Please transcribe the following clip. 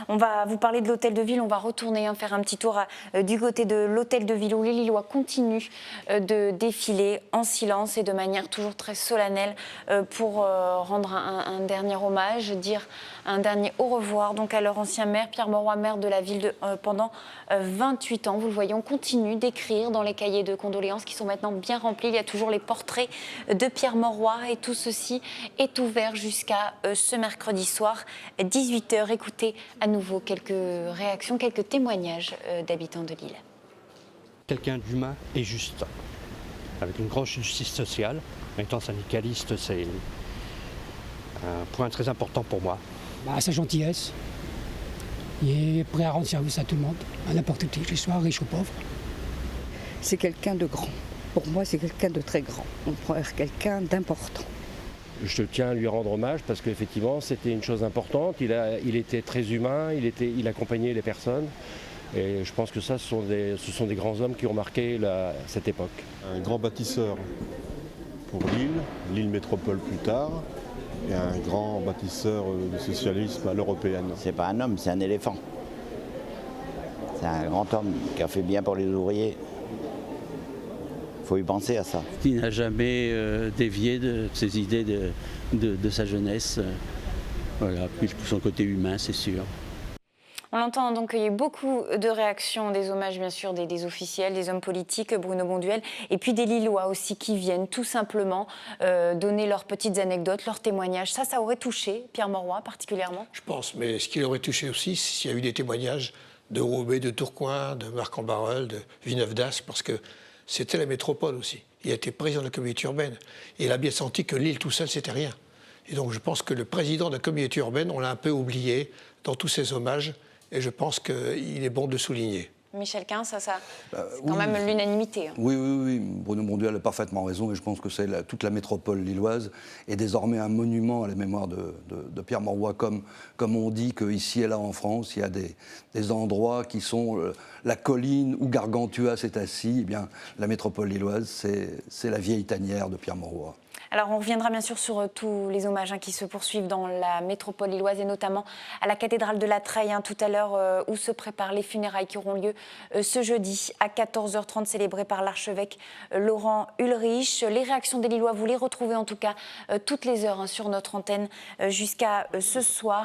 On va vous parler de l'hôtel de ville, on va retourner faire un petit tour du côté de l'hôtel de ville où les Lillois continuent de défiler en silence et de manière toujours très solennelle pour rendre un dernier hommage, dire un dernier au revoir donc à leur ancien maire, Pierre Mauroy, maire de la ville pendant 28 ans. Vous le voyez, on continue d'écrire dans les cahiers de condoléances qui sont maintenant bien remplis. Il y a toujours les portraits de Pierre Mauroy et tout ceci est ouvert jusqu'à ce mercredi soir, 18h. Écoutez à nouveau quelques réactions, quelques témoignages d'habitants de Lille. Quelqu'un d'humain et juste, avec une grande justice sociale. Étant syndicaliste, c'est un point très important pour moi. Sa gentillesse, il est prêt à rendre service à tout le monde, à n'importe qui, qu'il soit riche ou pauvre. C'est quelqu'un de grand. Pour moi, c'est quelqu'un de très grand. On prend quelqu'un d'important. Je tiens à lui rendre hommage parce qu'effectivement, c'était une chose importante. Il était très humain, il accompagnait les personnes. Et je pense que ça, ce sont des grands hommes qui ont marqué cette époque. Un grand bâtisseur pour Lille Métropole plus tard, et un grand bâtisseur du socialisme à l'européenne. C'est pas un homme, c'est un éléphant. C'est un grand homme qui a fait bien pour les ouvriers. Il faut y penser à ça. Qui n'a jamais dévié de ses idées de sa jeunesse. Voilà, puis son côté humain, c'est sûr. On l'entend donc, il y a eu beaucoup de réactions, des hommages bien sûr des officiels, des hommes politiques, Bruno Bonduel, et puis des Lillois aussi qui viennent tout simplement donner leurs petites anecdotes, leurs témoignages. Ça aurait touché Pierre Mauroy particulièrement? Je pense, mais ce qui aurait touché aussi, s'il y a eu des témoignages de Roubaix, de Tourcoing, de Marc-en-Barœul, de Villeneuve-d'Ascq, parce que c'était la métropole aussi. Il a été président de la communauté urbaine, et il a bien senti que Lille tout seul, c'était rien. Et donc je pense que le président de la communauté urbaine, on l'a un peu oublié dans tous ces hommages, et je pense qu'il est bon de le souligner. Michel Quin, c'est quand même l'unanimité. Oui. Bruno Bonduel a parfaitement raison et je pense que toute la métropole lilloise est désormais un monument à la mémoire de Pierre Mauroy. Comme on dit qu'ici et là en France, il y a des endroits qui sont la colline où Gargantua s'est assis. Eh bien, la métropole lilloise, c'est la vieille tanière de Pierre Mauroy. Alors on reviendra bien sûr sur tous les hommages qui se poursuivent dans la métropole lilloise et notamment à la cathédrale de la Treille tout à l'heure où se préparent les funérailles qui auront lieu ce jeudi à 14h30 célébrées par l'archevêque Laurent Ulrich. Les réactions des Lillois, vous les retrouvez en tout cas toutes les heures sur notre antenne jusqu'à ce soir.